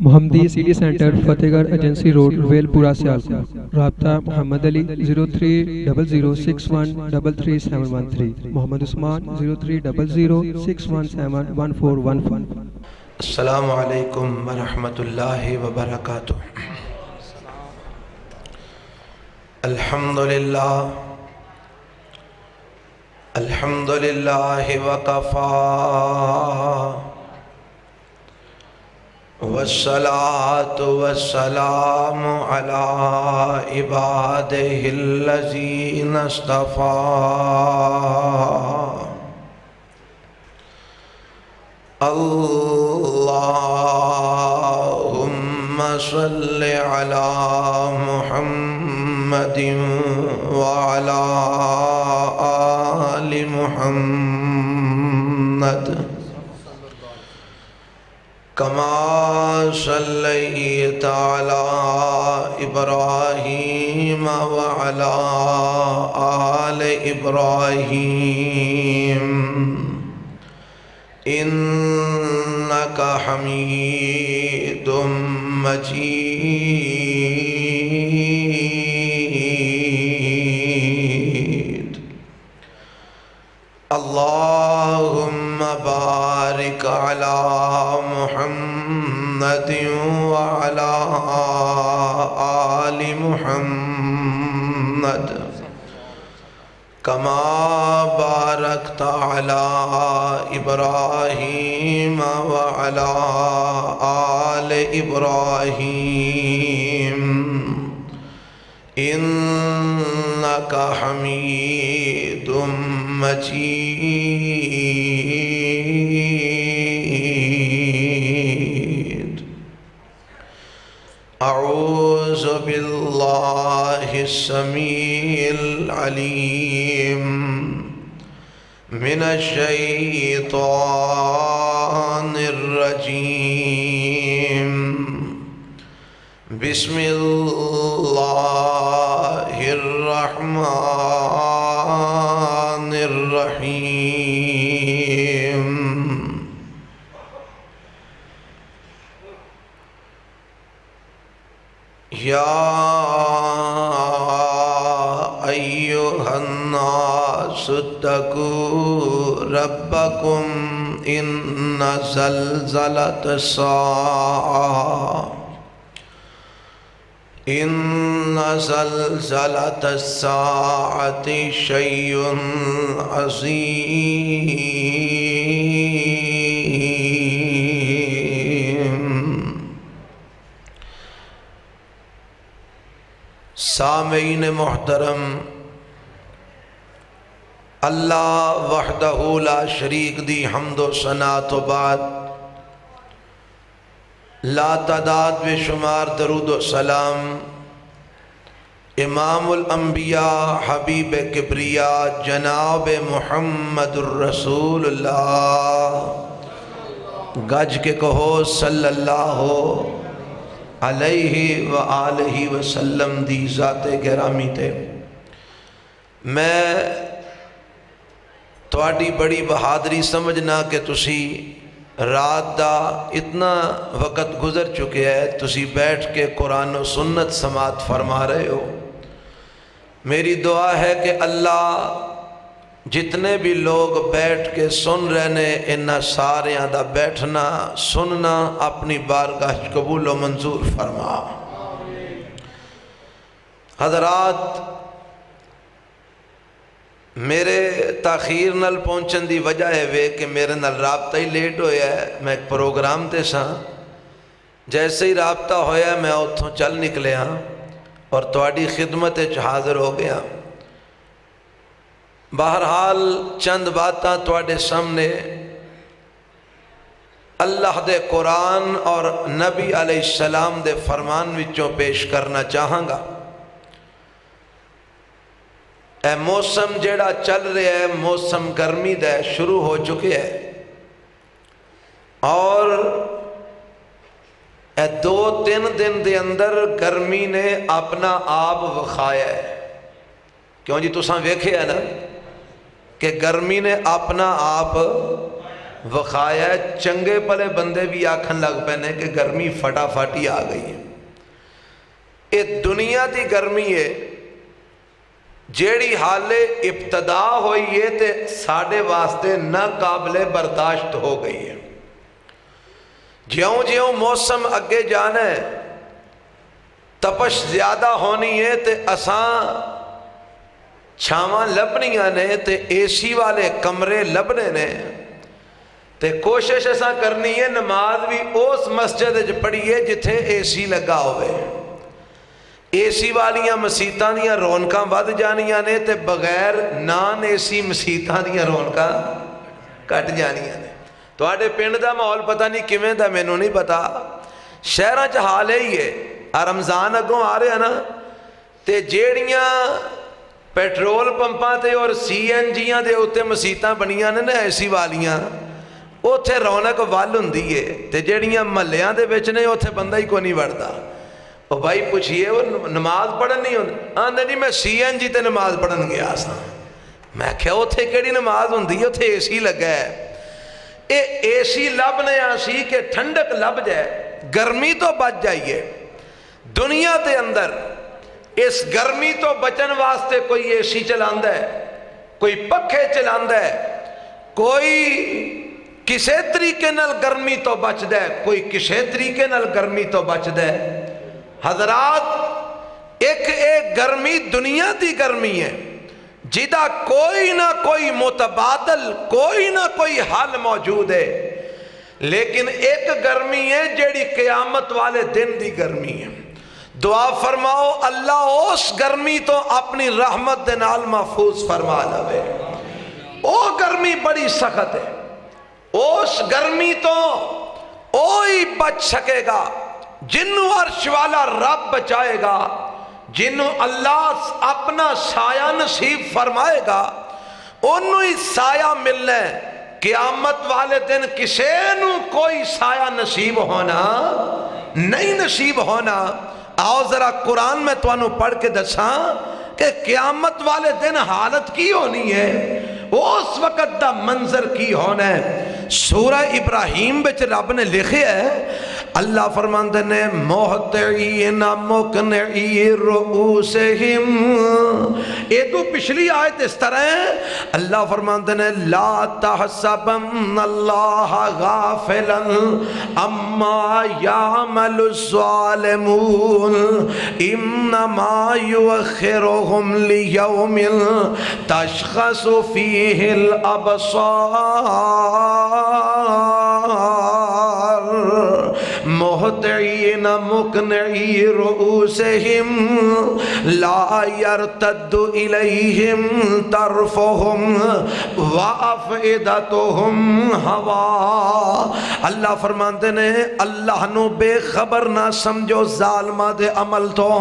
محمدی city centre فتح گڑھ agency road royal پورہ سیالکوٹ۔ رابطہ محمد علی 030061337113، محمد عثمان 030061711415۔ السلام علیکم ورحمۃ اللہ وبرکاتہ۔ الحمدللہ وکفا والصلاة والسلام علی عبادہ الذین اصطفیٰ۔ اللہم صل علی محمد وعلی آل محمد کما صلیت علی ابراہیم وعلی آل ابراہیم انک حمید مجید۔ اللہم بارک علی محمد وعلی آل محمد کما بارکت علی ابراہیم وعلی آل ابراہیم انک حمید مجید۔ اعوذ باللہ السمیع العلیم من الشیطان الرجیم، بسم اللہ الرحمن الرحیم۔ یا ایھا الناس اتقوا ربکم ان زلزلۃ الساعۃ شیء عظیم۔ سامعین محترم، اللہ وحدہ لا شریک دی حمد و ثنا تو بعد لا تعداد بے شمار درود و سلام امام الانبیاء حبیب کبریاء جناب محمد الرسول اللہ، گج کے کہو صلی اللہ علیہ وآلہ وسلم دی ذات گرامی تے۔ میں تواڈی بڑی بہادری سمجھنا کہ تسی رات دا اتنا وقت گزر چکے ہے، تسی بیٹھ کے قرآن و سنت سماعت فرما رہے ہو۔ میری دعا ہے کہ اللہ جتنے بھی لوگ بیٹھ کے سن رہے نے انہاں ساریاں دا بیٹھنا سننا اپنی بارگاہ قبول و منظور فرما۔ حضرات، میرے تاخیر نال پہنچن دی وجہ ہے وے کہ میرے نال رابطہ ہی لیٹ ہویا ہے۔ میں ایک پروگرام تے ساں، جیسے ہی رابطہ ہویا میں اتھوں چل نکلے ہاں اور تواڈی خدمت وچ حاضر ہو گیا۔ بہرحال چند باتاں تواڈے سامنے اللہ دے قرآن اور نبی علیہ السلام دے فرمان وچوں پیش کرنا چاہاں گا۔ اے موسم جیڑا چل رہا ہے، موسم گرمی دا شروع ہو چکے ہے، اور اے 2-3 دن دے اندر گرمی نے اپنا آپ وکھایا ہے۔ کیوں جی تساں ویکھے ہے نا کہ گرمی نے اپنا آپ وخایا ہے، چنگے پلے بندے بھی آکھن لگ پینے کہ گرمی فٹا فاٹی آ گئی ہے۔ یہ دنیا دی گرمی ہے جیڑی حالے ابتدا ہوئی ہے تے ساڑے واسطے نہ قابل برداشت ہو گئی ہے۔ جیوں جیوں موسم اگے جانا ہے، تپش زیادہ ہونی ہے تے اساں چھاواں لبنیاں نے تے اے سی والے کمرے لبنے نے، تے کوشش ایسا کرنی ہے نماز بھی اس مسجد وچ پڑھیے جتھے اے سی لگا ہوئے۔ اے سی والیاں مسیتاں دیاں رونقاں ود جانیاں نے تے بغیر نان اے سی مسیتاں دیاں رونقاں کٹ جانیاں نے۔ تو آڑے پنڈ دا ماحول پتہ نہیں کیویں دا مینوں نہیں پتا، شہراں چ حال ہی ہے۔ رمضان اگوں آ رہے ہیں نا تے جیڑیاں پیٹرول پمپاں تے اور سی این جیاں دے اوتے مسیتاں بنیاں نے نا اے سی والیاں، اوتھے رونق ول ہوندی ہے تے جیڑیاں محلیاں دے وچ نے اوتھے بندہ ہی کوئی نہیں وڑدا۔ او بھائی پوچھئے وہ نماز پڑھن نہیں ہوندی؟ آندے نہیں میں سی این جی تے نماز پڑھن گیا سا۔ میں کہا اوتھے کیڑی نماز ہوندی ہے، اوتھے اے سی لگا ہے۔ اے سی لبنے آسی کہ ٹھنڈک لب جائے، گرمی تو بچ جائیے۔ دنیا دے اندر اس گرمی تو بچن واسطے کوئی اے سی چلاندہ ہے، کوئی پکھے چلاندہ ہے، کوئی کسے طریقے نال گرمی تو بچ دے، کوئی کسے طریقے نال گرمی تو بچ دے۔ حضرات ایک گرمی دنیا دی گرمی ہے جدا کوئی نہ کوئی متبادل، کوئی نہ کوئی حل موجود ہے، لیکن ایک گرمی ہے جیڑی قیامت والے دن دی گرمی ہے۔ دعا فرماؤ اللہ اس گرمی تو اپنی رحمت دے نال محفوظ فرما لوے۔ او گرمی بڑی سخت ہے، اس گرمی تو اوہی بچ سکے گا جنہوں عرش والا رب بچائے گا، جنہوں اللہ اپنا سایہ نصیب فرمائے گا، انہوں ہی سایہ ملنا ہے۔ قیامت والے دن کسے نو کوئی سایہ نصیب ہونا نہیں نصیب ہونا۔ آؤ ذرا قرآن میں تو انہوں پڑھ کے دساں کہ قیامت والے دن حالت کی ہونی ہے، اس وقت دا منظر کی ہونا ہے۔ سورہ ابراہیم بچ رب نے لکھے ہے، اللہ فرماندے نے مہتعین مقنعی رؤوسہم، یہ تو پچھلی آیت اس طرح ہے، اللہ فرماندے نے لا تحسبن اللہ غافلا اما یعمل الظالمون انما یؤخرہم لیوم تشخص فیہ الابصار مہتعین مقنعی رؤوسہم لا یرتد الیہم طرفہم وافئدتہم ہوا۔ اللہ فرماندے نے اللہ نو بے خبر نہ سمجھو ظالمہ دے عمل تو،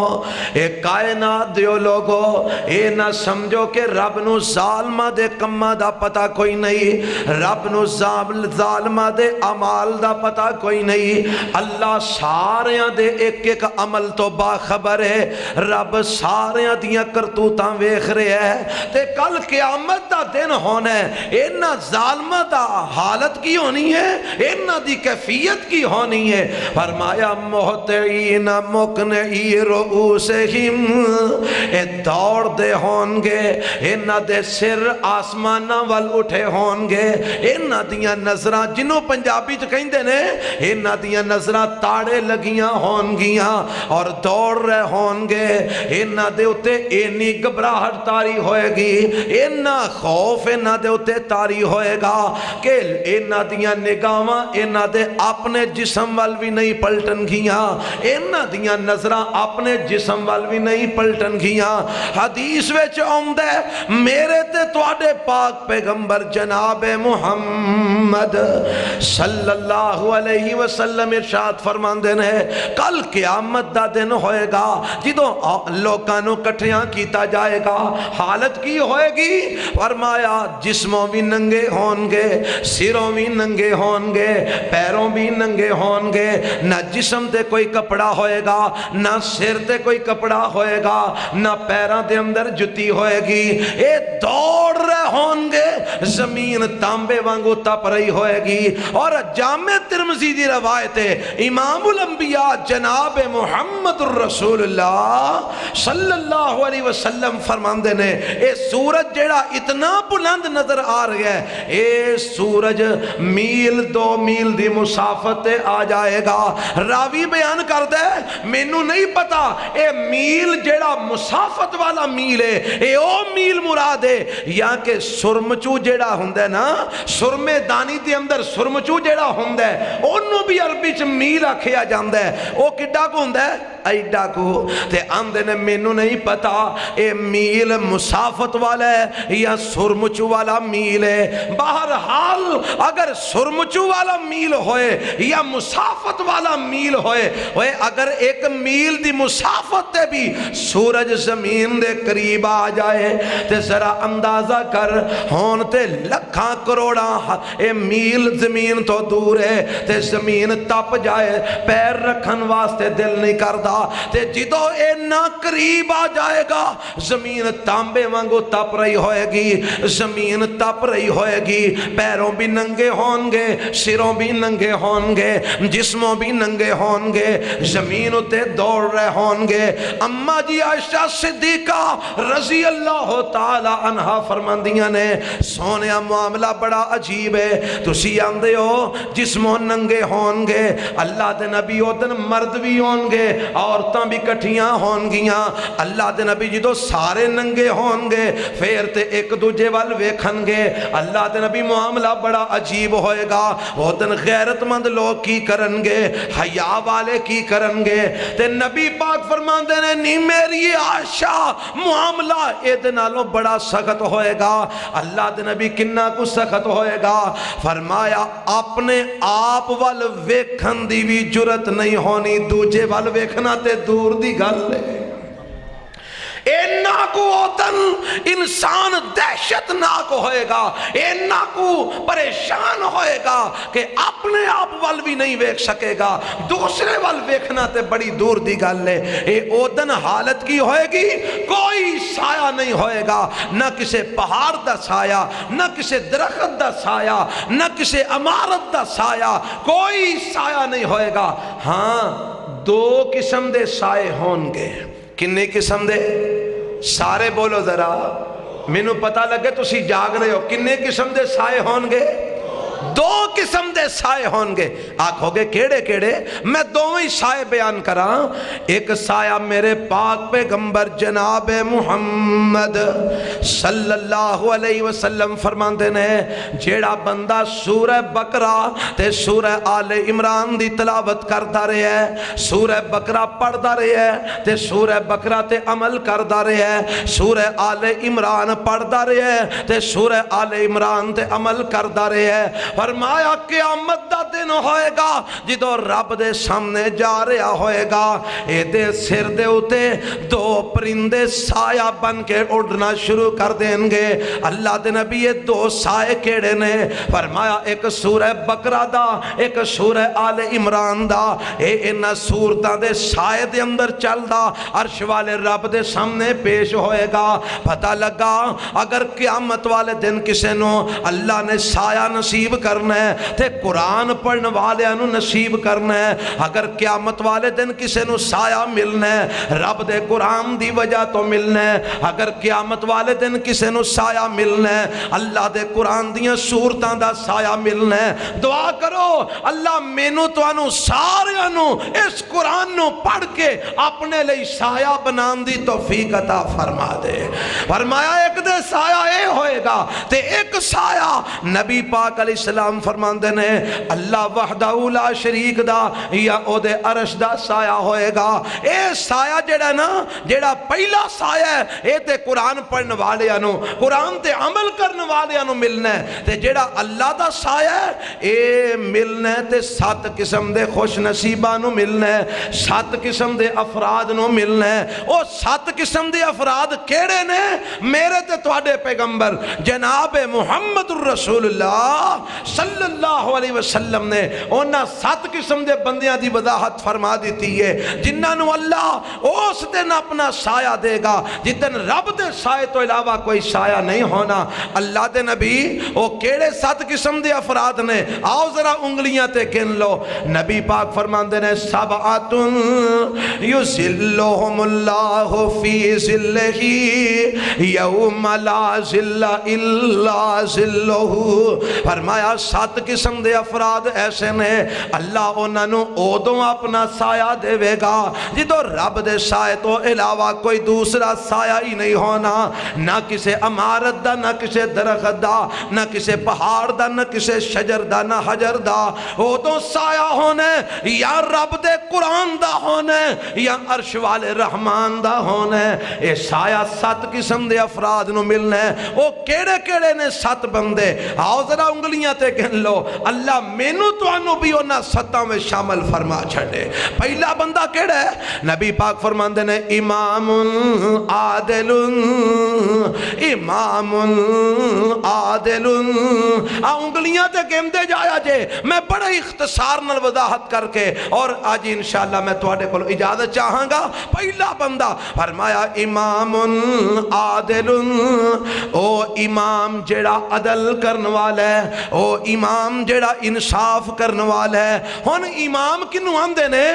اے کائنات دیو لوگو اے نہ سمجھو کہ رب نو ظالمہ دے کمہ دا پتہ کوئی نہیں، رب نو ظالمہ دے عمال دا پتہ کوئی نہیں۔ اللہ ساریاں دے ایک ایک عمل تو باخبر ہے، رب ساریاں دیاں کرتوتاں ویکھ رہے ہے، تے کل قیامت دا دن ہونا ہے، اینا ظالمہ دا حالت کی ہونی ہے، اینا دی کیفیت کی ہونی ہے۔ فرمایا مہتعین مقنعی رؤوسہم، اے دوڑ دے ہونگے، اینا دے سر آسمانہ وال اٹھے ہونگے، اینا دیاں نظرہ جنہوں پنجابی تو کہیں دے نے، اینا دیاں نظرہ تاڑے لگیاں ہونگیاں اور دوڑ رہے ہونگے، اینا دے اتے اینی گھبراہٹ تاری ہوئے گی، اینا خوف اینا دے اتے تاری ہوئے گا کہ اینا دیاں نگاواں اینا دے اپنے جسم وال بھی نہیں پلٹن گیاں، اینا دیاں نظرہ اپنے جسم وال بھی نہیں پلٹن گیاں۔ حدیث وچ آمدہ ہے میرے تے تواڈے پاک پیغمبر جناب محمد صلی اللہ علیہ وسلم ارشاد فرماندے نے کل قیامت دا دن ہوئے گا جدوں لوکاں نوں کٹھیاں کیتا جائے گا حالت کی ہوئے گی فرمایا جسموں بھی ننگے ہون گے سروں بھی ننگے ہون گے پیروں بھی ننگے ہون گے نہ جسم تے کوئی کپڑا ہوئے گا نہ سر تے کوئی کپڑا ہوئے گا نہ پیراں دے اندر جتی ہوئے گی اے دوڑ رہے ہون گے زمین تانبے وانگو تپ رہی ہوئے گی اور جامع ترمذی دی روایت ہے امام الانبیاء جناب محمد الرسول اللہ صلی اللہ علیہ وسلم فرماندے نے اے سورج جیڑا اتنا بلند نظر آ رہا ہے اے سورج میل 2 میل دی مسافت تے آ جائے گا راوی بیان کر دے مینوں نہیں پتا اے میل جیڑا مسافت والا میل ہے اے او میل مراد ہے یا کہ سرمچو جیڑا ہوندہ ہے نا سرمے دانی دے اندر سرمچو جیڑا ہوندہ ہے انہوں بھی عربی چ میل آکھیا جاندہ ہے او کڈا کو ہوندہ ہے ایڈا کو تے آندے نے مینوں نہیں پتا اے میل مسافت والا ہے یا سرمچو والا میل ہے بہرحال اگر سرمچو والا میل ہوئے یا مسافت والا میل ہوئے اگر ایک میل دی مسافت تے بھی سورج زمین دے قریب آ جائے تے ذرا اندازہ کر ہون تے لکھاں کروڑاں اے میل زمین تو دور ہے تے زمین تپ جائے پیر رکھن واسطے دل نہیں کردہ تے جدو اے نہ قریب آ جائے گا زمین تانبے وانگو تپ رہی ہوئے گی زمین تپ رہی ہوئے گی پیروں بھی ننگے ہون گے سروں بھی ننگے ہون گے جسموں بھی ننگے ہون گے زمین تے دوڑ رہے ہون گے اما جی عائشہ صدیقہ رضی اللہ تعالی عنہ فرماندیاں نے سونیا معاملہ بڑا عجیب ہے تسی آندے ہو جسموں ننگے ہون گے اللہ دے نبی او دن مرد بھی ہون گے عورتاں بھی کٹھیاں ہون گیاں اللہ دے نبی جدو سارے ننگے ہون گے پھر تے ایک دوجے وال ویکھن گے اللہ دے نبی معاملہ بڑا عجیب ہوئے گا وہ دن غیرت مند لوگ کی کرن گے حیا والے کی کرن گے تے نبی پاک فرمان دے نے نہیں میری عائشہ معاملہ اے دے نالوں بڑا سخت ہوئے گا اللہ دے نبی کنہ کو سخت ہوئے گا فرمایا اپنے آپ وال ویکھن دی بھی جرت نہیں ہونی دوجے وال ویکھنا تے دور دی گل ہے اینا کو اوتن انسان دہشت ناک ہوئے گا اینا کو پریشان ہوئے گا کہ اپنے آپ وال بھی نہیں ویکھ سکے گا دوسرے وال ویکھنا تے بڑی دور دی گل ہے اے اوتن حالت کی ہوئے گی کوئی سایہ نہیں ہوئے گا نہ کسے پہاڑ دا سایہ نہ کسے درخت دا سایہ نہ کسے عمارت دا سایہ کوئی سایہ نہیں ہوئے گا ہاں 2 قسم دے سائے ہون گے کنے قسم دے سارے بولو ذرا مینوں پتہ لگے تسی جاگ رہے ہو کنے قسم دے سائے ہون گے 2 قسم دے سائے ہون گے آکھو گے کیڑے کیڑے میں دوویں سائے بیان کراں ایک سایہ میرے پاک پیغمبر جناب محمد صلی اللہ علیہ وسلم فرماندے نے جیڑا بندہ سورہ بقرہ تے سورہ آل عمران دی تلاوت کرتا رہے ہے سورہ بقرہ پڑھتا رہے ہے تے سورہ بقرہ تے عمل کرتا رہے ہے سورہ آل عمران پڑھتا رہے ہے تے سورہ آل عمران تے عمل کرتا رہے ہے فرمایا قیامت دا دن ہوئے گا جدو رب دے سامنے جا رہا ہوئے گا اے دے سر دے ہوتے 2 پرندے سایہ بن کے اڑنا شروع کر دیں گے اللہ دے نبی یہ 2 سائے کیڑے نے فرمایا ایک سورہ بقرہ دا ایک سورہ آل عمران دا اے انہ سورتاں دے سائے دے اندر چل دا عرش والے رب دے سامنے پیش ہوئے گا پتہ لگا اگر قیامت والے دن کسے نو اللہ نے سایہ نصیب کرنا ہے تے قرآن پڑھن والے انو نصیب کرنا ہے اگر قیامت والے دن کسے نو سایہ ملنا ہے رب دے قرآن دی وجہ تو ملنا ہے اگر قیامت والے دن کسے نو سایہ ملنا ہے اللہ دے قرآن دیاں سورتاں دا سایہ ملنا ہے دعا کرو اللہ مینو تو انو سارے انو اس قرآن نو پڑھ کے اپنے لئی سایہ بنان دی توفیق عطا فرما دے فرمایا ایک دے سایہ اے ہوئے گا تے ایک سایہ نبی پاک علیہ السلام فرمایا فرماندے نے اللہ وحدہ لا شریک دا یا او دے عرش دا سایہ ہوئے گا. اے سایہ جڑا نا جڑا پہلا سایہ ہے اے تے قرآن پڑھن والے انو قرآن تے عمل کرن والے انو ملنا ہے. تے جڑا اللہ دا سایہ ہے اے ملنا ہے تے 7 قسم دے خوش نصیباں نو ملنا ہے, 7 قسم دے افراد نو ملنا ہے. او 7 قسم دے افراد کیڑے نے؟ میرے تے تواڈے پیغمبر جناب محمد الرسول اللہ صلی اللہ علیہ وسلم نے انہاں 7 قسم دے بندیاں دی وضاحت فرما دیتی ہے جنہاں نو اللہ اس دن اپنا سایہ دے گا جس دن رب دے سائے تو علاوہ کوئی سایہ نہیں ہونا. اللہ دے نبی او کیڑے 7 قسم دے افراد نے؟ آؤ ذرا انگلیاں تے گن لو. نبی پاک فرماندے نے سبعۃ یظلھم اللہ فی ظلہ یوم لا ظل الا ظلہ. فرمایا 7 قسم دے افراد ایسے نے اللہ انہاں نو اودوں اپنا سایہ دے گا جدوں رب دے سائے تو علاوہ کوئی دوسرا سایہ ہی نہیں ہونا, نہ کسے عمارت دا, نہ کسے درخت دا, نہ کسے پہاڑ دا, نہ کسے شجر دا, نہ حجر دا. اودوں سایہ ہونے یا رب دے قرآن دا ہونے یا عرش والے رحمان دا ہونے. اے سایہ 7 قسم دے افراد نو ملنا ہے. او کیڑے کیڑے نے 7 بندے؟ آؤ ذرا انگلیاں تے گن لو. اللہ مینوں تانوں بھی انہاں 7 میں شامل فرما چھڑے. پہلا بندہ کیڑا ہے؟ نبی پاک فرماندے نے امام عادل, امام عادل. انگلیاں تے گندے جایا جے, میں بڑے اختصار نال وضاحت کر کے اور آج انشاءاللہ میں تواڈے کول اجازت چاہاں گا. پہلا بندہ فرمایا امام عادل, او امام جڑا عدل کرن والا ہے, او امام جڑا انصاف کرن والا ہے. ہن امام کنوں آندے نے؟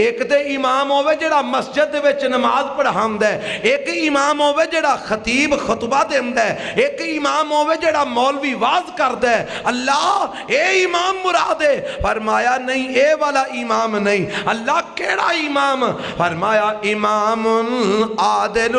ایک تے امام ہوے جڑا مسجد دے وچ نماز پڑھاندا ہے, ایک امام ہوے جڑا خطیب خطبہ دیندا ہے, ایک امام ہوے جڑا مولوی واز کردا ہے. اللہ اے امام مراد ہے؟ فرمایا نہیں, اے والا امام نہیں. اللہ کیڑا امام؟ فرمایا امام عادل,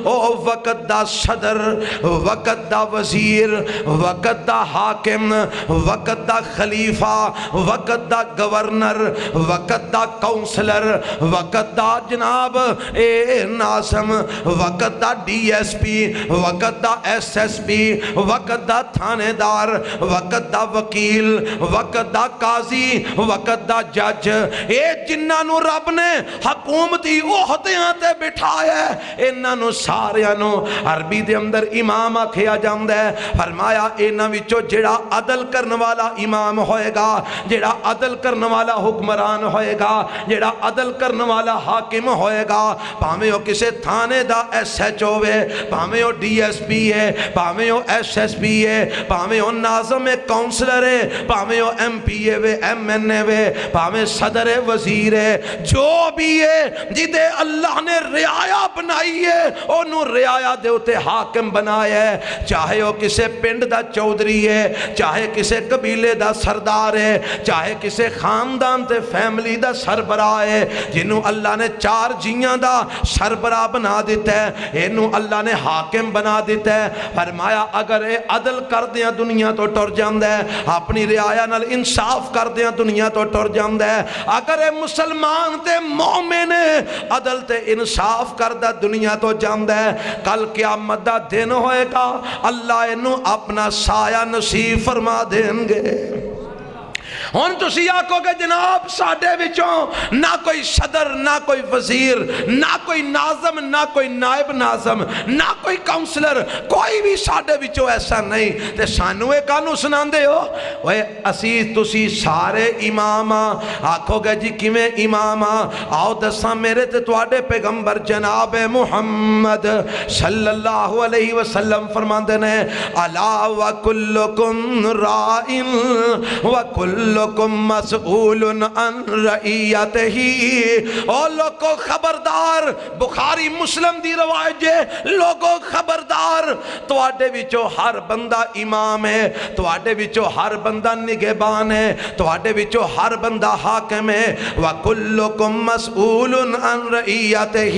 او وقت دا صدر, وقت دا وزیر, وقت دا حاکم, وقت دا خلیفہ, وقت دا گورنر, وقت دا کونسلر, وقت دا جناب اے ناظم, وقت دا ڈی ایس پی, وقت دا ایس ایس پی, وقت دا تھانے دار, وقت دا وکیل, وقت دا قاضی, وقت دا جج. اے جنہاں نو رب نے حکومتی عہدیاں تے بٹھایا ہے انہاں نو ساریاں نو عربی دے اندر امام آکھیا جاندا ہے. فرمایا انہاں وچوں جڑا عدل کرن والا امام ہوئے گا, جڑا عدل کرن والا حکمران ہوئے گا, جڑا عدل کرن والا حاکم ہوئے گا, بھاویں او کسے تھانے دا ایس ایچ او ہے, بھاویں او ڈی ایس پی ہے, بھاویں او ایس ایس پی ہے, بھاویں او ناظم کونسلر ہے, بھاویں او M P A M N A, بھاویں صدر وزیر ہے, جو بھی ہے جدے اللہ نے رعایا بنائی ہے انہوں رعایا دے اتے حاکم بنایا ہے. چاہے وہ کسے پنڈ دا چودھری ہے, چاہے کسے قبیلے دا سردار ہے, چاہے کسے خاندان تے فیملی دا سربراہ ہے, جنہوں اللہ نے 4 جیاں دا سربراہ بنا دیتا ہے, انہوں اللہ نے حاکم بنا دیتا ہے. فرمایا اگر اے عدل کر دیاں دنیا تو ٹر جاندہ ہے, اپنی رعایا نال انصاف کر دیاں دنیا تو ٹر جاندہ ہے. اگر اے مسلمان تے مومن عدل تے انصاف کردہ دنیا تو جاندہ ہے, کل قیامت دا دن ہوئے گا اللہ انہوں اپنا سایہ نصیب فرما دیں گے. ہن تسی آکھو کہ جناب ساڈے وچوں نہ کوئی صدر, نہ کوئی وزیر, نہ کوئی ناظم, نہ کوئی نائب ناظم, نہ کوئی کونسلر, کوئی بھی ساڈے وچوں ایسا نہیں. تے سانو اے کانوں سناندے ہو؟ اوے اسی تسی سارے امام آکھو گے جی کیویں امام؟ آؤ دساں میرے تے تواڈے پیغمبر جناب محمد صلی اللہ علیہ وسلم فرماندے نے الا وکلکم راء وکل وَكُلُّكُمْ مَسْئُولٌ عَنْ رَعِيَّتِهِ۔ او لوگو خبردار، بخاری مسلم دی روایت ہے، لوگو خبردار، تواڈے وچوں ہر بندہ امام ہے، تواڈے وچوں ہر بندہ نگہبان ہے، تواڈے وچوں ہر بندہ حاکم ہے۔ وَكُلُّكُمْ مَسْئُولٌ عَنْ رَعِيَّتِهِ،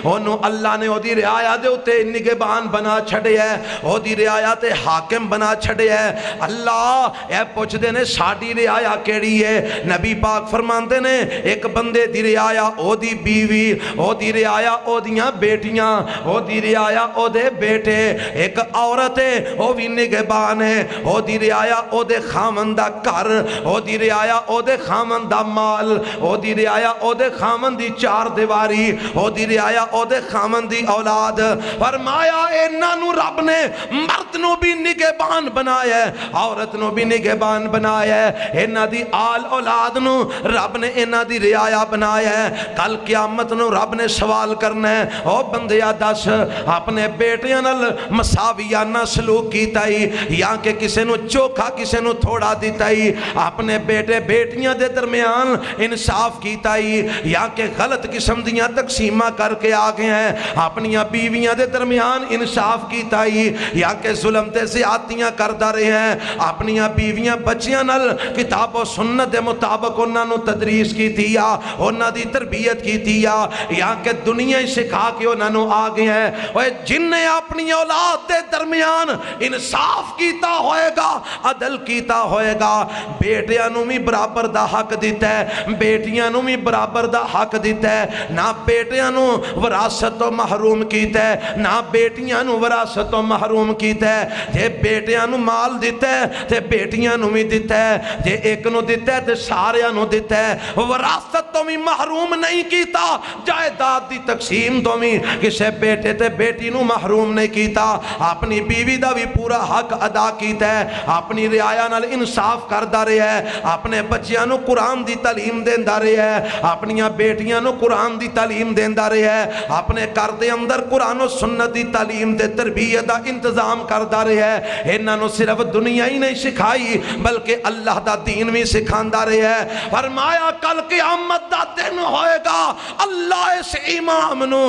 انہوں اللہ نے او دی رعایا دے اتے نگہبان بنا چھڑے ہے، او دی رعایا تے حاکم بنا چھڑے ہے۔ اللہ اے پوچھ دے نے ساڑی رعایا کیڑی ہے؟ نبی پاک فرماندے نے ایک بندے دی رعایا او دی بیوی، او دی رعایا او دیاں بیٹیاں، او دی رعایا او دے بیٹے، ایک عورت ہے او بھی نگہبان ہے، او دی رعایا او دے خامندہ گھر، او دی رعایا او دے خامندہ مال، او دی رعایا او دے خامندی چار دیواری، او دی رعایا او دے خامندی اولاد۔ فرمایا انہاں نو رب نے مرد نو بھی نگہبان بنایا ہے، عورت نو بھی نگہبان بنایا ہے، انہاں دی آل اولاد نو رب نے انہاں دی رعایا بنایا ہے۔ کل قیامت نو رب نے سوال کرنا ہے، او بندیا دس اپنے بیٹیاں نال مساویانہ سلوک کیتا ہی یا کہ کسے نو چوکھا کسے نو تھوڑا دیتا ہی، اپنے بیٹے بیٹیاں دے درمیان انصاف کیتا ہی یا کہ غلط قسم دیاں تقسیمہ کر کے آگے ہیں، اپنیاں بیویاں دے درمیان انصاف کیتا ہی یا کہ ظلم تے زیادتیاں کردہ رہے ہیں، اپنیاں بیویاں بچیاں نل کتاب و سنت دے مطابق انہاں نو تدریس کی تھیا، انہاں دی تربیت کی تھیا یا کہ دنیا ہی سکھا کے انہاں نو آگے ہیں۔ اور جن نے اپنی اولاد دے درمیان انصاف کیتا ہوئے گا، عدل کیتا ہوئے گا، بیٹیاں نو بھی برابر دا حق دیتا ہے، بیٹیاں نو بھی برابر دا حق دیتا ہے، نہ بیٹیاں نو وراثت تو محروم کیتا ہے، نہ بیٹیاں نو وراثت تو محروم کیتا ہے۔ جے بیٹیاں نو مال دیتا ہے تے بیٹیاں نو بھی دیتا ہے، جے ایک نو دیتا ہے تے ساریاں نو دیتا ہے، وراثت تو بھی محروم نہیں کیتا، جائیداد دی تقسیم تو بھی کسے بیٹے تے بیٹی نو محروم نہیں کیتا، اپنی بیوی دا بھی پورا حق ادا کیتا ہے، اپنی رعایا نال انصاف کردہ رہے ہے، اپنے بچیاں نو قرآن دی تعلیم دیندہ رہے ہے، اپنیاں بیٹیاں نو قرآن دی تعلیم دیندہ رہے ہے، اپنے گھر دے اندر قرآن و سنت دی تعلیم دے تربیت دا انتظام کردہ رہے ہے۔ انہاں نو صرف دنیا ہی نہیں سکھائی بلکہ اللہ دا دین بھی سکھاندہ رہے ہے۔ فرمایا کل قیامت دا دن ہوئے گا، اللہ اس امام نو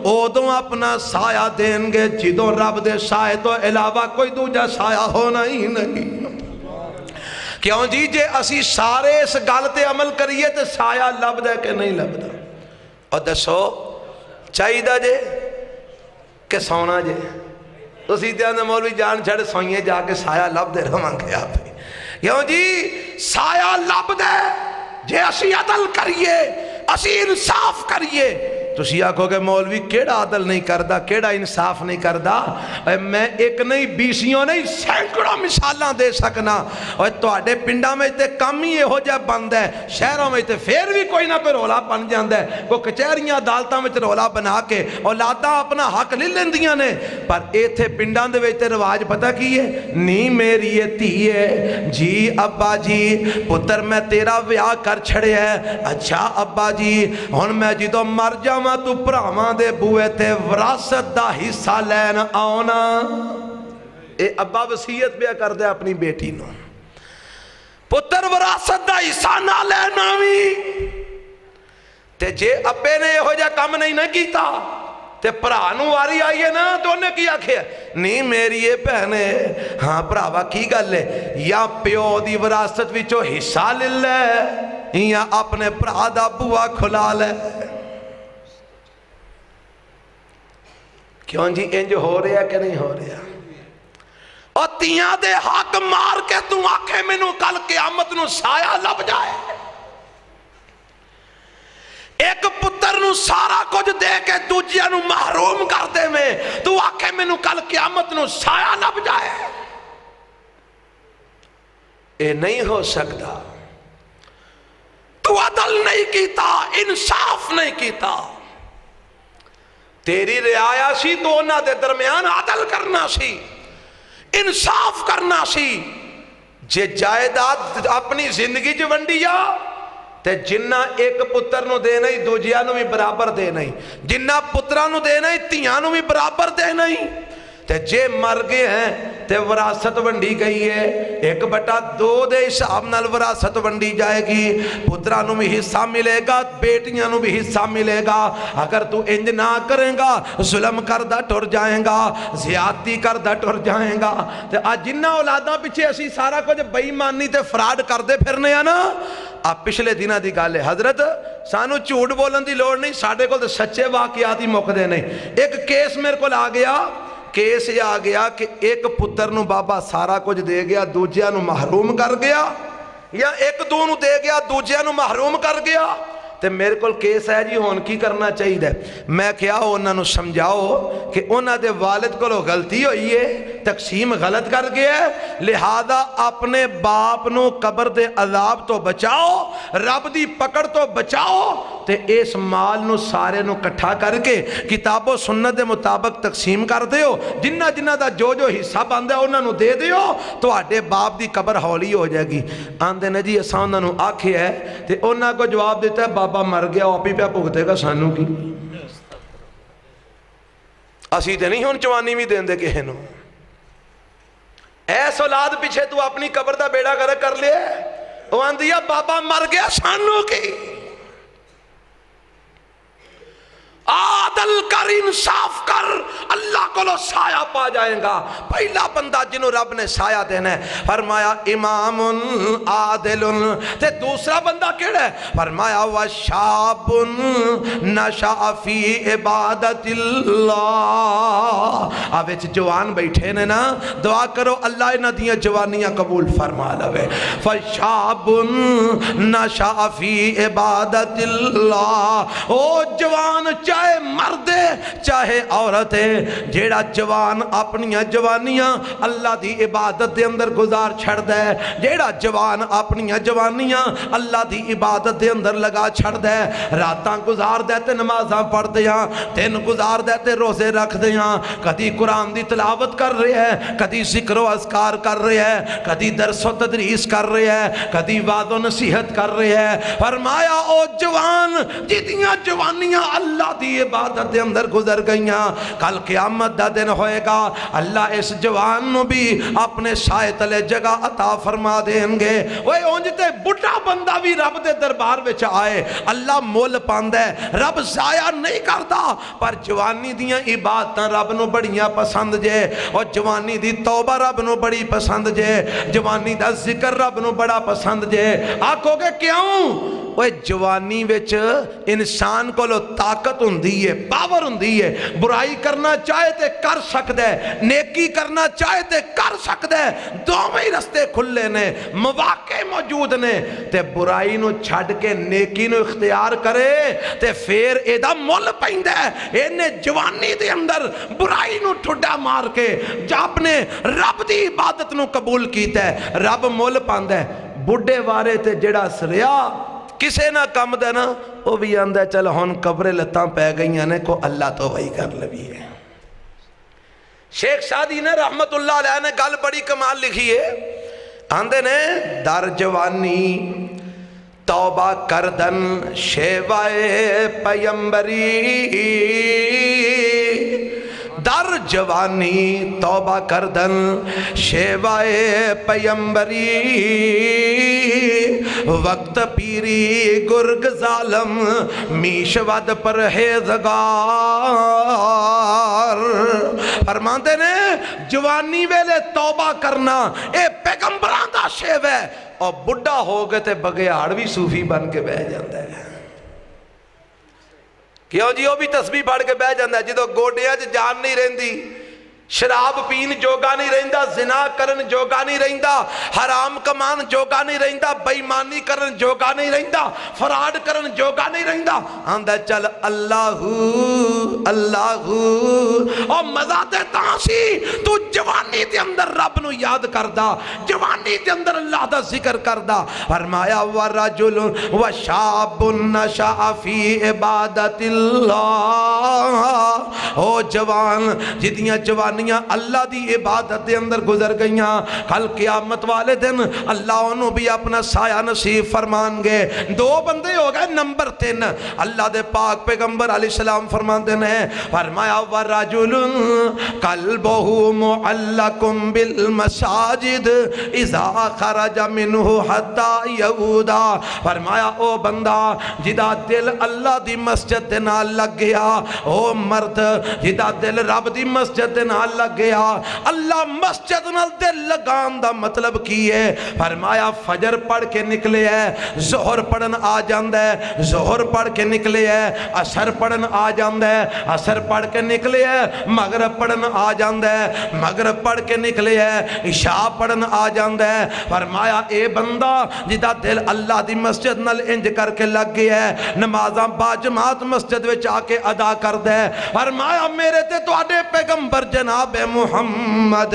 اودوں اپنا سایہ دیں گے جدوں رب دے سائے تو علاوہ کوئی دوجہ سایہ ہونا ہی نہیں۔ کیوں جی جے اسی سارے اس گل تے عمل کریے تے سایہ لب دے کہ نہیں لب دا؟ اور دسو چاہی دا جے کہ سونا جے؟ تو سیدھے اندر مولوی جان چھڑ سوئیے جا کے سایہ لب دے رہاں گے آپ ہی۔ کیوں جی سایہ لب دے جے اسی عدل کریے، اسی انصاف کریے۔ تو سیاہ کہو کہ مولوی کیڑا عدل نہیں کردہ، کیڑا انصاف نہیں کردہ؟ میں ایک نہیں بیسیوں نہیں سینکڑوں مثالاں دے سکنا۔ اور تواڈے پنڈا میں تے کم ہی ہو جائے بند ہے، شہروں میں تے پھر بھی کوئی نہ کوئی رولا بن جاندہ ہے، کوئی کچہریاں عدالتاں میں تے رولا بنا کے اولاداں اپنا حق لے لیندیاں نے۔ پر ایتھے پنڈاں دے وچ تے رواج پتہ کی ہے؟ نی میری یہ تھی ہے جی ابا جی پتر میں تیرا ویاہ کر چھڑے ہے، اچھا ابا جی ہن میں جدوں مر جا تو پراواں دے بوئے تے وراثت دا حصہ لین آونا۔ اے ابا وصیت پہ کر دے اپنی بیٹی نو، پتر وراثت دا حصہ نہ لین آوی۔ تے جے ابے نے ہو جا کم نہیں نہ کیتا تے پرانو واری آئیے نا تو انہیں کیا کھیا نہیں میری یہ پہنے ہاں پراوا کی گل ہے، یا پیو دی وراثت وچو حصہ لے لے یا اپنے پرا دا بوا کھلا لے۔ کیوں جی انج ہو رہا کہ نہیں ہو رہا؟ اور تیاں دے حق مار کے تو آنکھیں میں نو کل قیامت نو سایہ لب جائے، ایک پتر نو سارا کچھ دے کے دوجیاں نو محروم کر دے میں تو آنکھیں میں نو کل قیامت نو سایہ لب جائے۔ اے نہیں ہو سکتا، تو عدل نہیں کیتا، انصاف نہیں کیتا۔ تیری رعایا سی تو انہاں دے درمیان عدل کرنا سی، انصاف کرنا سی۔ جے جائیداد اپنی زندگی جو ونڈیا تے جنہ ایک پتر نو دے نہیں دوجیاں نو بھی برابر دے نہیں، جنہ پتران نو دے نہیں تیاں نو بھی برابر دے نہیں۔ تے جے مر گئے ہیں تے وراثت ونڈی گئی ہے 1/2 دے حساب نال وراثت ونڈی جائے گی پتران نو بھی حصہ ملے گا بیٹیاں نو بھی حصہ ملے گا اگر تو انج نہ کریں گا ظلم کردہ ٹر جائیں گا زیادتی کردہ ٹر جائیں گا تے آج جنہ اولاداں پیچھے اسی سارا کچھ بے ایمانی تے فراڈ کردے پھرنے ہیں نا آپ پچھلے دنہ دی گل ہے حضرت سانو جھوٹ بولن دی لوڑ نہیں ساڈے کول تے سچے واقعات ہی مکدے نہیں ایک کیس میرے کول آ گیا کیس یہ آ گیا کہ ایک پتر نو بابا سارا کچھ دے گیا دوجیاں نو محروم کر گیا یا ایک دو نو دے گیا دوجیاں نو محروم کر گیا تے میرے کول کیس ہے جی ہون کی کرنا چاہیے دے میں کیا انہاں نو سمجھاؤ کہ انہاں دے والد کو غلطی ہوئی ہے تقسیم غلط کر گیا ہے لہذا اپنے باپ نو قبر دے عذاب تو بچاؤ رب دی پکڑ تو بچاؤ تے اس مال نو سارے نو کٹھا کر کے کتاب و سنت دے مطابق تقسیم کر دیو جنہ جنہ دا جو حصہ باندھا انہاں نو دے دیو تو آٹے باپ دی قبر ہولی ہو جائے گی آندے نے جی اساں انہاں نو آکھے ہے تے انہاں کو جواب دیتا ہے بابا مر گیا آپ ہی پہ بھگتے گا سانو کی اسی تے نہیں ہون جوانی بھی دین دے کہے نو ایس اولاد پیچھے تو اپنی قبر دا بیڑا گرک کر لیا وہ آندیا بابا مر گیا سانو کی عادل کر انصاف کر اللہ کو لو سایہ پا جائیں گا پہلا بندہ جنہوں رب نے سایہ دینا ہے فرمایا امام عادل تے دوسرا بندہ کیڑا ہے فرمایا وشاب نشأ فی عبادت اللہ آویچ جوان بیٹھے نے نا دعا کرو اللہ انہ دیاں جوانیاں قبول فرما لوے فشاب نشأ فی عبادت اللہ او جوان چاہے مردے چاہے عورتے جیڑا جوان اپنی جوانیاں اللہ دی عبادت دے اندر گزار چھڑ دے جیڑا جوان اپنی جوانیاں اللہ دی عبادت دے اندر لگا چھڑ دے راتاں گزار دیتے نمازاں پڑھ دیاں دن گزار دیتے روزے رکھ دیاں کدی قرآن دی تلاوت کر رہے ہیں کدی ذکر و اذکار کر رہے ہیں کدی درس و تدریس کر رہے ہیں کدی وعد و نصیحت کر رہے ہیں فرمایا او جوان جتیاں جوانیاں اللہ دی عبادت دے اندر گزر گئیاں کل قیامت دا دن ہوئے گا اللہ اس جوان نو بھی اپنے سائے تلے جگہ عطا فرما دیں گے وہ اونجتے بڑھا بندہ بھی رب دے دربار وچ آئے اللہ مول پاندے رب ضائع نہیں کردا پر جوانی دیاں عبادتاں رب نو بڑیاں پسند جے اور جوانی دی توبہ رب نو بڑی پسند جے جوانی دا ذکر رب نو بڑا پسند جے آکھو گے کیوں وہ جوانی وچ انسان کو لو طاقت ہوندی ہے پاور ہوندی ہے برائی کرنا چاہے تے کر سکتا ہے نیکی کرنا چاہے تے کر سکتا ہے دوویں رستے کھلے نے مواقع موجود نے تے برائی نو چھڑ کے نیکی نو اختیار کرے تے پھر ایدہ مول پہندہ ہے اینے جوانی دے اندر برائی نو ٹھڈا مار کے جا اپنے رب دی عبادت نو قبول کیتا ہے رب مول پاندہ ہے بڑھے وارے تے جڑا سریا کسے نہ کم دے نا وہ بھی آندہ چل ہون قبر لتاں پہ گئیاں نے کو اللہ تو وہی کر لبی ہے شیخ سعدی نے رحمت اللہ علیہ نے گل بڑی کمال لکھی ہے آندے نے در جوانی توبہ کردن شیوائے پیمبری در جوانی توبہ کردن شیوائے پیمبری وقت پیری گرگ ظالم میش ود پرہیزگار فرماندے نے جوانی ویلے توبہ کرنا اے پیغمبران دا شیو ہے اور بڑھا ہو گئے تے بگیاڑ بھی صوفی بن کے بہ جاندہ ہے کیوں جی وہ بھی تسبیح پڑھ کے بہ جاندہ ہے جدو گوڑیاں جان نہیں رہندی شراب پین جوگا نہیں رہندہ زنا کرن جوگا نہیں رہندہ حرام کمان جوگا نہیں رہندہ بیمانی کرن جوگا نہیں رہندہ فراڈ کرن جوگا نہیں رہندہ آندہ چل اللہ اللہ اور مزہ دے تانسی تو جوانی دے اندر رب نو یاد کردہ جوانی دے اندر اللہ دا ذکر کردہ فرمایا ورجل وشاب نشأ فی عبادت اللہ او جوان جتیاں جوانی جوانیاں اللہ دی عبادت دے اندر گزر گئیاں، کل قیامت والے دن اللہ انہوں بھی اپنا سایہ نصیب فرمان گے۔ دو بندے ہو گئے۔ نمبر 3 اللہ دے پاک پیغمبر علیہ السلام فرمان دینے ہیں، فرمایا وَرَجُلٌ قَلْبُهُ مُعَلَّقٌ بِالْمَسَاجِدِ اِذَا خَرَجَ مِنْهُ حَتَّى يَعُودَ، فرمایا او بندہ جدا دل اللہ دی مسجد دے نال لگ گیا، او مرد جدا دل رب دی مسجد دے نال لگ گیا۔ اللہ مسجد نال دل لگان دا مطلب کی ہے؟ فرمایا فجر پڑھ کے نکلے ہے، ظہر پڑھن آ جاندہ ہے، ظہر پڑھ کے نکلے ہے، عصر پڑھن آ جاندہ ہے، عصر پڑھ کے نکلے ہے، مغرب پڑھن آ جاندہ ہے، مغرب پڑھ کے نکلے ہے، عشاء پڑھن آ جاندہ ہے۔ فرمایا اے بندہ جدا دل اللہ دی مسجد نال انج کر کے لگ گیا ہے، نمازاں با جماعت مسجد وچ آ کے ادا کر دے۔ فرمایا میرے تے تواڈے پیغمبر جناب محمد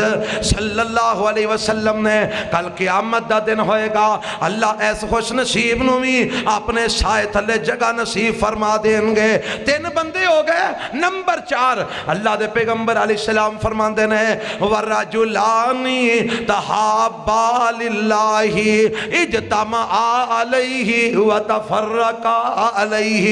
صلی اللہ علیہ وسلم نے کل قیامت دا دن ہوئے گا، اللہ ایس خوش نصیب نو بھی اپنے سائے تھلے جگہ نصیب فرما دیں گے۔ 3 بندے ہو گئے۔ نمبر 4 اللہ دے پیغمبر علیہ السلام فرما دینے وَرَجُلَانِ تَحَابَّا لِلَّهِ اجْتَمَعَا عَلَيْهِ وَتَفَرَّقَا عَلَيْهِ۔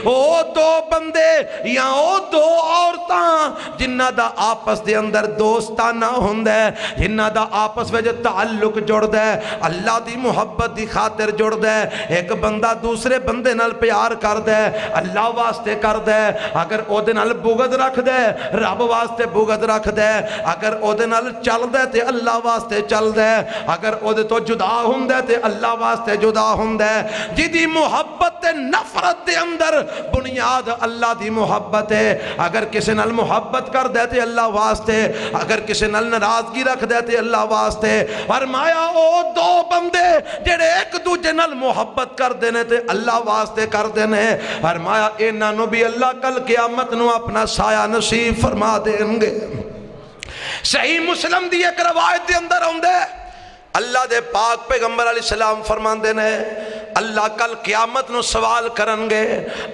او 2 بندے یا او 2 عورتاں جنہ دا آپس دے اندر دوستانہ ہوندہ ہے، جنہ دا آپس وجہ تعلق جڑ دے، اللہ دی محبت دی خاطر جڑ دے۔ ایک بندہ دوسرے بندے نال پیار کر دے، اللہ واسطے کر دے، اگر او دے نال بغض رکھ دے رب واسطے بغض رکھ دے، اگر او دے نال چل دے تے اللہ واسطے چل دے، اگر او دے تو جدا ہوندے تے اللہ واسطے جدا ہوندے۔ جدی محبت تے نفرت دے اندر بنیاد اللہ دی محبت ہے، اگر کسی نال محبت کر دے تے اللہ واسطے، اگر کسی نال ناراضگی رکھ دے تے اللہ واسطے۔ فرمایا او 2 بندے جڑے ایک دوجے نال محبت کر دینے تے اللہ واسطے کر دینے، فرمایا انہاں نو بھی اللہ کل قیامت نو اپنا سایہ نصیب فرما دیں گے۔ صحیح مسلم دی ایک روایت دے اندر ہوندے اللہ دے پاک پیغمبر علیہ السلام فرمان دینے اللہ کل قیامت نو سوال کرنگے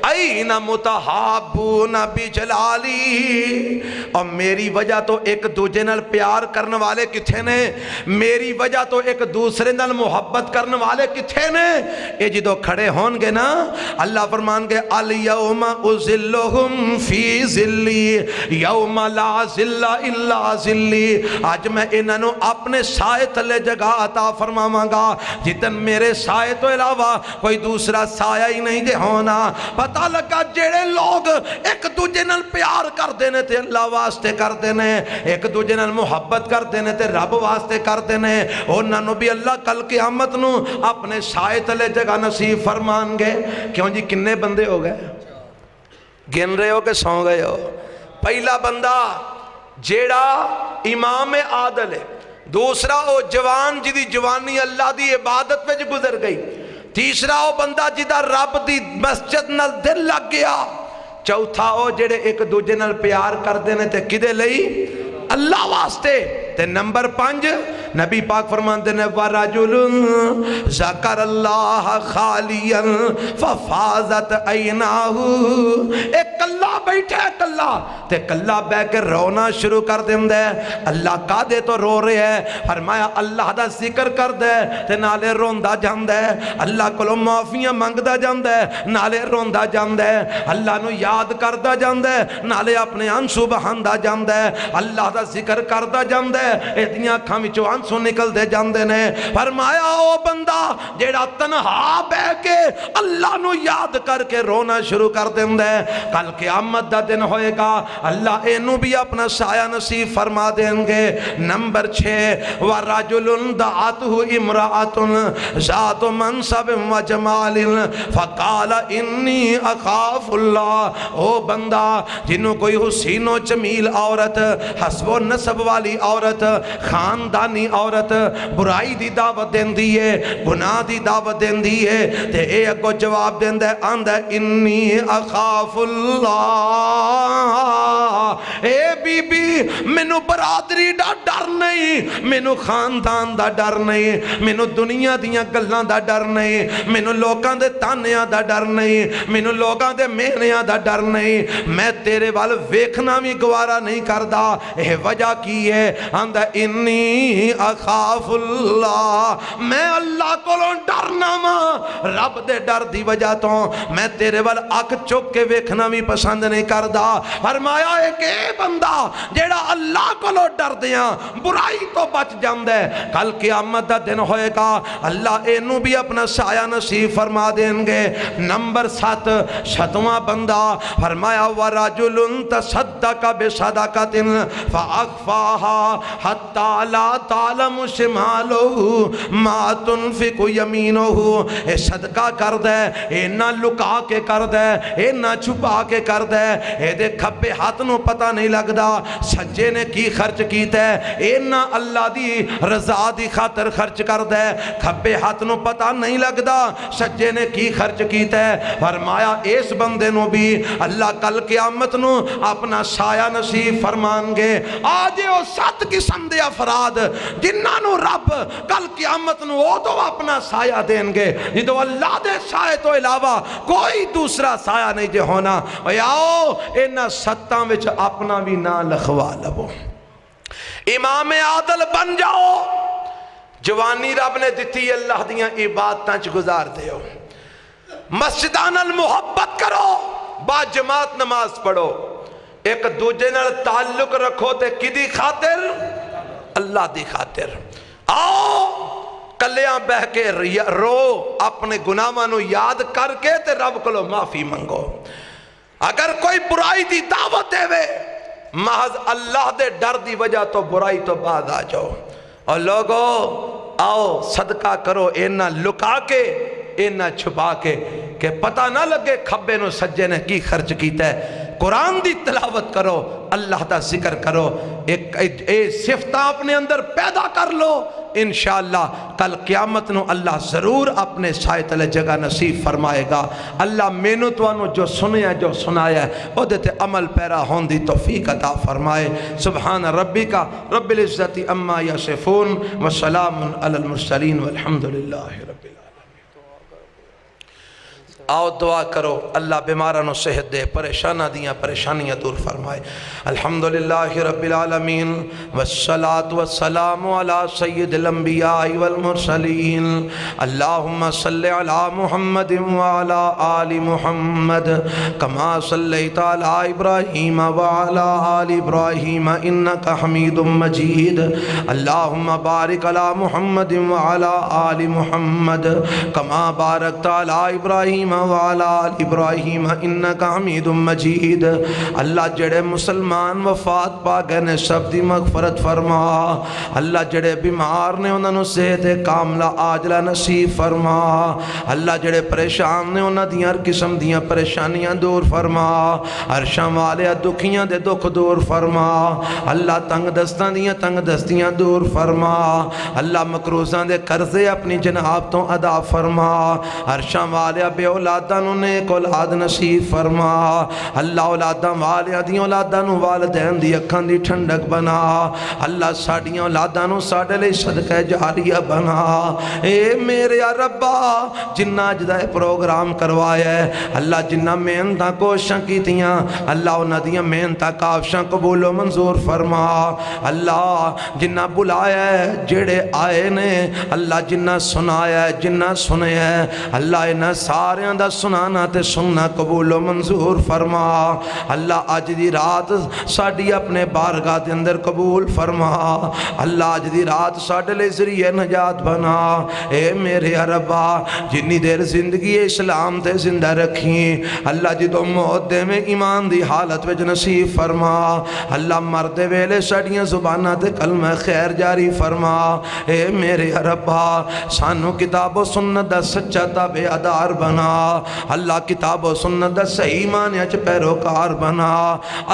این متحابون بجلالی، اور میری وجہ تو ایک دوجے نال پیار کرنے والے کتھے نے، میری وجہ تو ایک دوسرے نال محبت کرنے والے کتھے نے؟ اے جدو کھڑے ہونگے نا اللہ فرمان گے الیوم ازلہم فی ذلی یوم لا ذل الا ذلی، آج میں انہوں اپنے سائے تلے جگہ عطا فرماواں گا جتن میرے سائے تو علاوہ کوئی دوسرا سایہ ہی نہیں دے ہونا۔ پتہ لگا جڑے لوگ ایک دوجے نال پیار کر دینے تے اللہ واسطے کر دینے، ایک دوجے نال محبت کر دینے تے رب واسطے کر دینے، انہاں نو بھی اللہ کل قیامت نو اپنے سائے تلے جگہ نصیب فرمان گے۔ کیوں جی کنے بندے ہو گئے؟ گن رہے ہو کہ سو گئے ہو؟ پہلا بندہ جیڑا امام عادل ہے، دوسرا او جوان جدی جوانی اللہ دی عبادت میں گزر گئی، تیسرا او بندہ جدہ رب دی مسجد نال دل لگ گیا، چوتھا او جڑے ایک دوجے نال پیار کر دینے تے کدے لئی؟ اللہ واسطے۔ تے نمبر 5 نبی پاک فرمان دینے وَرَجُلٌ ذَكَرَ اللَّهَ خَالِيًا فَفَازَتْ عَيْنَاهُ، ایک کلہ بیٹھے کلہ تے کلہ بے کے رونا شروع کر دیں دے، اللہ کا دے تو رو رہے ہیں، فرمایا اللہ دا ذکر کر دے تے نالے روندہ جاندے، اللہ کلو معافیاں مانگدہ جاندے نالے روندہ جاندے، اللہ نو یاد کردہ جاندے نالے اپنے آنسو بہاندہ جاندے، اللہ دا ذکر کردہ جاندے اتنیاں کھامیچو آنسو نکل دے جاندے نے۔ فرمایا او بندہ جیڑا تنہا بے کے اللہ نو یاد کر کے رونا شروع کر دیں دے، کل قیامت دا دن ہوئے گا اللہ اینو بھی اپنا سایہ نصیب فرما دیں گے۔ نمبر 6 وَرَجُلٌ دَعَتْهُ امْرَأَةٌ ذَاتُ مَنْصَبٍ وَجَمَالٍ فَقَالَ إِنِّي أَخَافُ اللَّهَ، او بندہ جنہوں کوئی حسین و جمیل عورت حسب و نسب والی عورت عورت خاندانی عورت برائی دی دعوت دیندی ہے گناہ دی دعوت دیندی ہے تے اے اگو جواب دیندہ ہے آندہ انی اخاف اللہ اے بی بی مینو برادری دا ڈر نہیں مینو خاندان دا ڈر نہیں مینو دنیا دیاں گلاں دا ڈر نہیں مینو لوکاں دے تانیاں دا ڈر نہیں مینو لوکاں دے مہنیاں دا ڈر نہیں میں تیرے وال ویکھنا بھی گوارا نہیں کردا اے وجہ کی ہے آندہ انی اخاف اللہ میں اللہ کولوں ڈرنا ماں رب دے ڈر دی وجہ تو میں تیرے وال اک چک کے ویکھنا بھی پسند نہیں کردا فرمایا ایک اے بندہ جیڑا اللہ کولوں ڈر دیاں برائی تو بچ جاندے کل قیامت دا دن ہوئے گا اللہ اینو بھی اپنا سایہ نصیب فرما دیں گے نمبر 7 شتواں بندہ فرمایا وَرَجُلٌ تَصَدَّقَ بِصَدَقَةٍ فَأَخْفَاهَا حَتَّى لَا تَعْلَمُ شِمَالُهُ مَا تُنْفِقُ يَمِينُهُ اے صدقہ کر دے اے نہ لکا کے کر دے اے نہ چھپا کے کر دے اے دے کھبے ہاتھ نو پتہ نہیں لگدا سجے نے کی خرچ کیتا ہے اے نہ اللہ دی رضا دی خاطر خرچ کر دے کھبے ہاتھ نو پتہ نہیں لگدا سجے نے کی خرچ کیتا ہے فرمایا اس بندے نو بھی اللہ کل قیامت نو اپنا سایہ نصیب فرمان گے آج او 7 قسم دے افراد جنہاں نو رب کل قیامت نو او تو اپنا سایہ دیں گے جدو اللہ دے سایہ تو علاوہ کوئی دوسرا سایہ نہیں جے ہونا آؤ انہاں 7 وچ اپنا بھی نہ لکھوا لو امام عادل بن جاؤ جوانی رب نے دیتی اللہ دیاں عبادتاں چ گزار دیو مسجدان المحبت کرو با جماعت نماز پڑھو ایک دوجے نال تعلق رکھو تے کدی خاطر اللہ دی خاطر آؤ کلیاں بہ کے رو اپنے گناہاں نو یاد کر کے تے رب کولو معافی منگو اگر کوئی برائی دی دعوت دے وے محض اللہ دے ڈر دی وجہ تو برائی تو بعد آ جاؤ اور لوگو آؤ صدقہ کرو اینا لکا کے اینا چھپا کے کہ پتہ نہ لگے کھبے نو سجے نے کی خرچ کیتا ہے قرآن دی تلاوت کرو اللہ دا ذکر کرو ایک صفتہ اپنے اندر پیدا کر لو انشاءاللہ کل قیامت نو اللہ ضرور اپنے سائے تلے جگہ نصیب فرمائے گا اللہ مینو توانو جو سنیا جو سنایا ہے او دیتے عمل پیرا ہون دی توفیق عطا فرمائے سبحان ربی کا رب العزت اما یصفون وسلام علی المرسلین والحمدللہ رب العالمین آؤ دعا کرو اللہ بیمارانو صحت دے پریشانہ دیاں پریشانیاں دور فرمائے الحمدللہ رب العالمین والصلاة والسلام علی سید الانبیاء والمرسلین اللہم صلی علی محمد وعلی آل محمد کما صلیت علی ابراہیم وعلی آل ابراہیم انکا حمید مجید اللہم بارک علی محمد وعلی آل محمد کما بارکت علی ابراہیم وعلا آل ابراہیم انکا حمید مجید اللہ جڑے مسلمان وفات پا گئے نے سب دی مغفرت فرما اللہ جڑے بیمار نے انہوں نے صحت کاملہ آجلہ نصیب فرما اللہ جڑے پریشان نے انہوں نے ہر قسم دیاں پریشانیاں دور فرما عرشاں والے دکھیاں دے دکھ دور فرما اللہ تنگ دستاں دیاں تنگ دستیاں دور فرما اللہ مکروزاں دے قرضے اپنی جناب تو ادا فرما عرشاں والے بے اولاداں نیک اولاد نصیب فرما اللہ اولاداں والے دی اولاداں والدین دی اکھاں دی ٹھنڈک بنا اللہ ساڈیاں اولاداں ساڈے لئی صدقہ جاریہ بنا اے میرے ربا جنہ جدہ پروگرام کروایا ہے اللہ جنہ محنتاں کوششاں کیتیاں اللہ انہاں دیاں محنتاں کافشاں قبول و منظور فرما اللہ جنہ بلایا ہے جڑے آئے نے اللہ جنہ سنایا ہے جنہ سنے ہے اللہ انہاں سارے دا سنانا تے سننا قبول و منظور فرما اللہ آج دی رات ساڑی اپنے بارگاہ دے اندر قبول فرما اللہ آج دی رات ساڑے لے ذریعہ نجات بنا اے میرے ربا جنی دیر زندگی اسلام تے زندہ رکھیں اللہ جی تو موت دے میں ایمان دی حالت وچ نصیب فرما اللہ مردے ویلے ساڑیاں زبانہ تے کلمہ خیر جاری فرما اے میرے ربا سانو کتاب و سنت دا سچا تابع دار بنا اللہ کتاب و سنت دا صحیح معنی اچ پیروکار بنا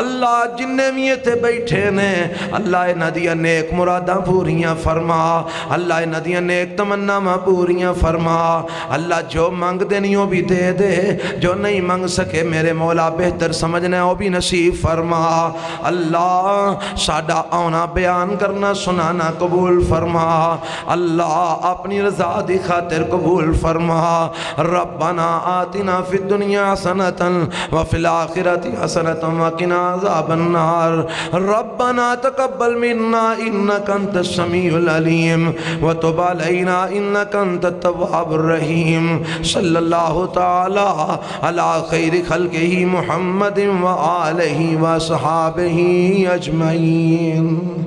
اللہ جننے بھی اتھے بیٹھے نے اللہ ندیاں نیک مراداں پوریاں فرما اللہ ندیاں نیک تمنا پوریاں فرما اللہ جو مانگ دینیوں بھی دے دے جو نہیں مانگ سکے میرے مولا بہتر سمجھنے وہ بھی نصیب فرما اللہ ساڈا آنا بیان کرنا سنانا قبول فرما اللہ اپنی رضا دی خاطر قبول فرما ربنا آتنا فی الدنیا حسنة وفی الآخرة حسنة وقنا عذاب النار ربنا تقبل منا انك انت السمیع العلیم وتب علینا انك انت التواب الرحیم صلی اللہ تعالی علی خیر خلقہ محمد وآلہ وصحابہ اجمعین.